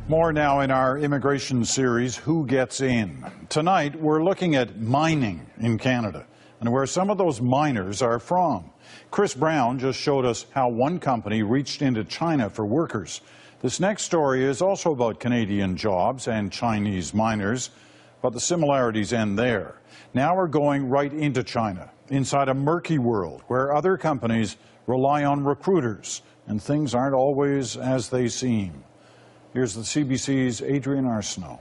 More now in our immigration series, Who Gets In? Tonight, we're looking at mining in Canada and where some of those miners are from. Chris Brown just showed us how one company reached into China for workers. This next story is also about Canadian jobs and Chinese miners, but the similarities end there. Now we're going right into China, inside a murky world where other companies rely on recruiters and things aren't always as they seem. Here's the CBC's Adrian Arsenault.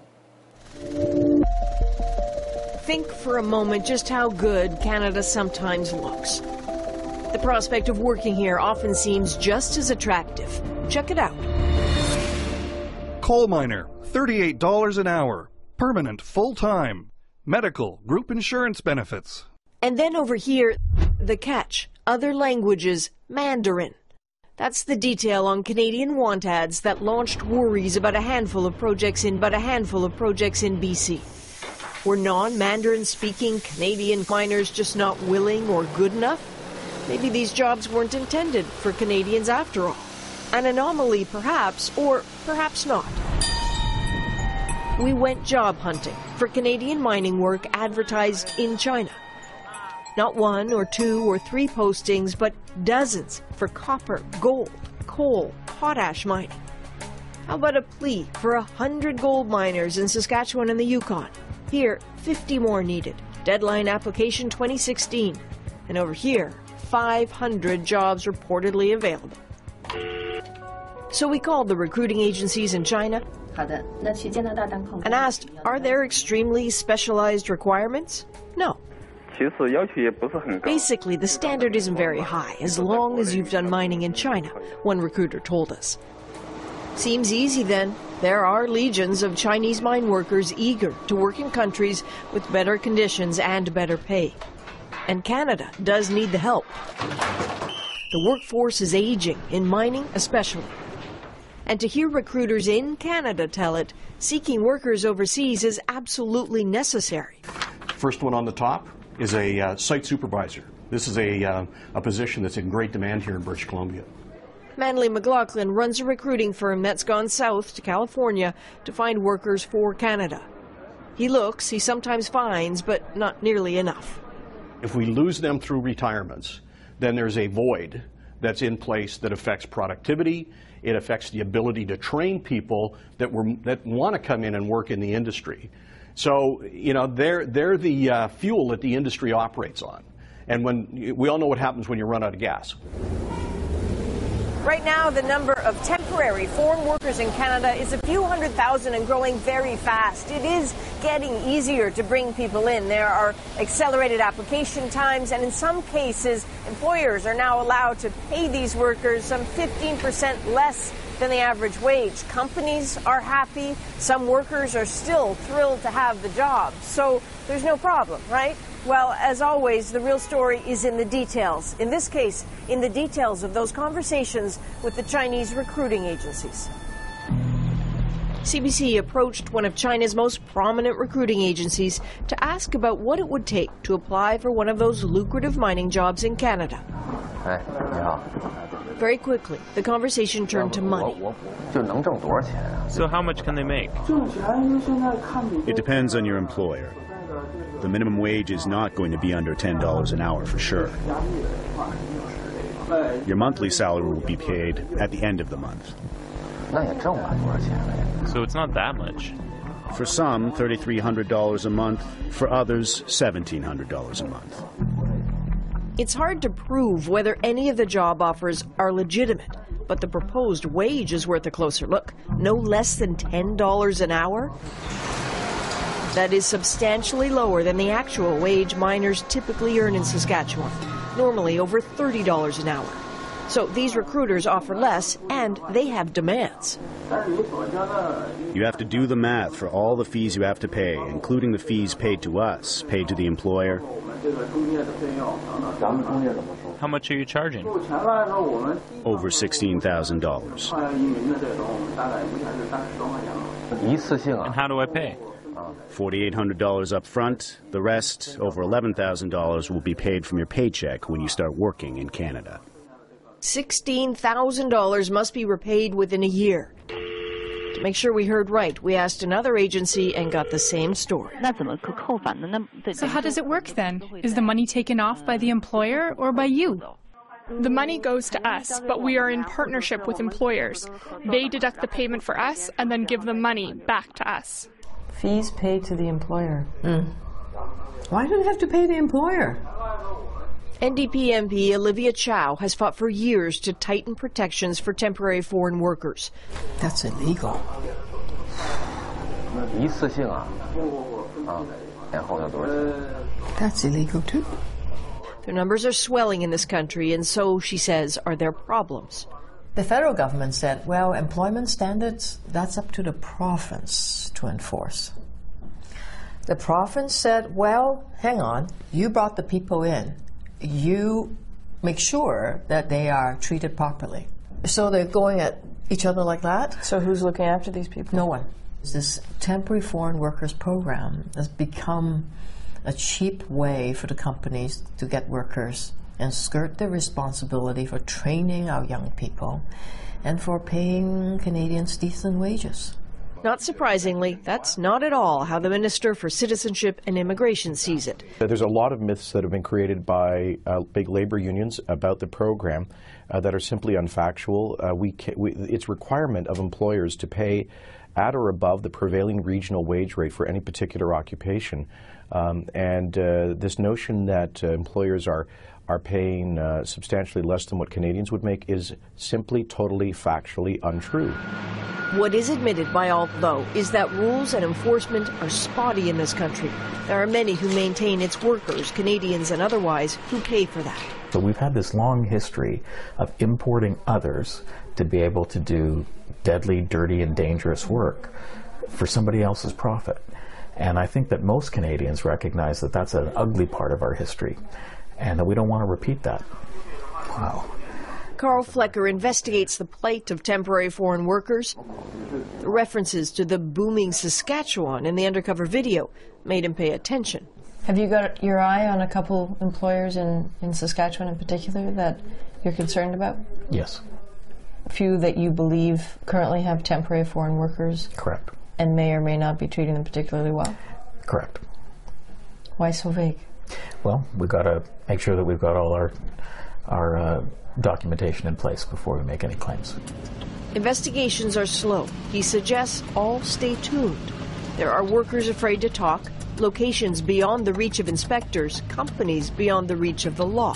Think for a moment just how good Canada sometimes looks. The prospect of working here often seems just as attractive. Check it out. Coal miner, $38 an hour. Permanent, full-time. Medical, group insurance benefits. And then over here, the catch. Other languages, Mandarin. That's the detail on Canadian want ads that launched worries about a handful of projects in BC. Were non-Mandarin speaking Canadian miners just not willing or good enough? Maybe these jobs weren't intended for Canadians after all. An anomaly perhaps, or perhaps not. We went job hunting for Canadian mining work advertised in China. Not one or two or three postings, but dozens for copper, gold, coal, potash mining. How about a plea for 100 gold miners in Saskatchewan and the Yukon? Here, 50 more needed. Deadline application 2016. And over here, 500 jobs reportedly available. So we called the recruiting agencies in China and asked, are there extremely specialized requirements? No. Basically, the standard isn't very high, as long as you've done mining in China, one recruiter told us. Seems easy then. There are legions of Chinese mine workers eager to work in countries with better conditions and better pay. And Canada does need the help. The workforce is aging, in mining especially. And to hear recruiters in Canada tell it, seeking workers overseas is absolutely necessary. First one on the top is a site supervisor. This is a position that's in great demand here in British Columbia. Manly McLaughlin runs a recruiting firm that's gone south to California to find workers for Canada. He sometimes finds, but not nearly enough. If we lose them through retirements, then there's a void that's in place that affects productivity. It affects the ability to train people that want to come in and work in the industry. So, you know, they're the fuel that the industry operates on. And we all know what happens when you run out of gas. Right now, the number of temporary foreign workers in Canada is a few 100,000 and growing very fast. It is getting easier to bring people in. There are accelerated application times, and in some cases, employers are now allowed to pay these workers some 15% less than the average wage. Companies are happy. Some workers are still thrilled to have the job. So there's no problem, right? Well, as always, the real story is in the details. In this case, in the details of those conversations with the Chinese recruiting agencies. CBC approached one of China's most prominent recruiting agencies to ask about what it would take to apply for one of those lucrative mining jobs in Canada. Very quickly, the conversation turned to money. So how much can they make? It depends on your employer. The minimum wage is not going to be under $10 an hour for sure. Your monthly salary will be paid at the end of the month. So it's not that much. For some, $3,300 a month. For others, $1,700 a month. It's hard to prove whether any of the job offers are legitimate, but the proposed wage is worth a closer look. No less than $10 an hour. That is substantially lower than the actual wage miners typically earn in Saskatchewan, normally over $30 an hour. So these recruiters offer less, and they have demands. You have to do the math for all the fees you have to pay, including the fees paid to us, paid to the employer. How much are you charging? Over $16,000. And how do I pay? $4,800 up front. The rest, over $11,000, will be paid from your paycheck when you start working in Canada. $16,000 must be repaid within a year. To make sure we heard right, we asked another agency and got the same story. So how does it work then? Is the money taken off by the employer or by you? The money goes to us, but we are in partnership with employers. They deduct the payment for us and then give the money back to us. Fees paid to the employer. Why do they have to pay the employer? NDP MP Olivia Chow has fought for years to tighten protections for temporary foreign workers. That's illegal. That's illegal too. Their numbers are swelling in this country, and so, she says, are their problems. The federal government said, well, employment standards, that's up to the province to enforce. The province said, well, hang on, you brought the people in. You make sure that they are treated properly. So they're going at each other like that. So who's looking after these people? No one. This temporary foreign workers program has become a cheap way for the companies to get workers and skirt the responsibility for training our young people and for paying Canadians decent wages. Not surprisingly, that's not at all how the Minister for Citizenship and Immigration sees it. There's a lot of myths that have been created by big labor unions about the program that are simply unfactual. It's requirement of employers to pay at or above the prevailing regional wage rate for any particular occupation. This notion that employers are paying substantially less than what Canadians would make is simply totally factually untrue. What is admitted by all, though, is that rules and enforcement are spotty in this country. There are many who maintain it's workers, Canadians and otherwise, who pay for that. So we've had this long history of importing others to be able to do deadly, dirty, and dangerous work for somebody else's profit. And I think that most Canadians recognize that that's an ugly part of our history and that we don't want to repeat that. Wow. Carl Flecker investigates the plight of temporary foreign workers. The references to the booming Saskatchewan in the undercover video made him pay attention. Have you got your eye on a couple employers in Saskatchewan in particular that you're concerned about? Yes. A few that you believe currently have temporary foreign workers? Correct. And may or may not be treating them particularly well? Correct. Why so vague? Well, we've got to make sure that we've got all our documentation in place before we make any claims. Investigations are slow. He suggests all stay tuned. There are workers afraid to talk, locations beyond the reach of inspectors, companies beyond the reach of the law.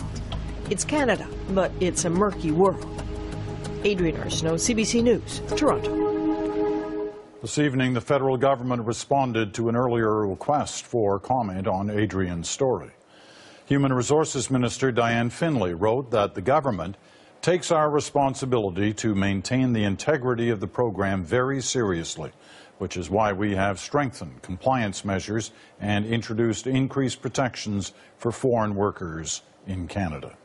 It's Canada, but it's a murky world. Adrienne Arsenault, CBC News, Toronto. This evening, the federal government responded to an earlier request for comment on Adrienne's story. Human Resources Minister Diane Finley wrote that the government takes our responsibility to maintain the integrity of the program very seriously, which is why we have strengthened compliance measures and introduced increased protections for foreign workers in Canada.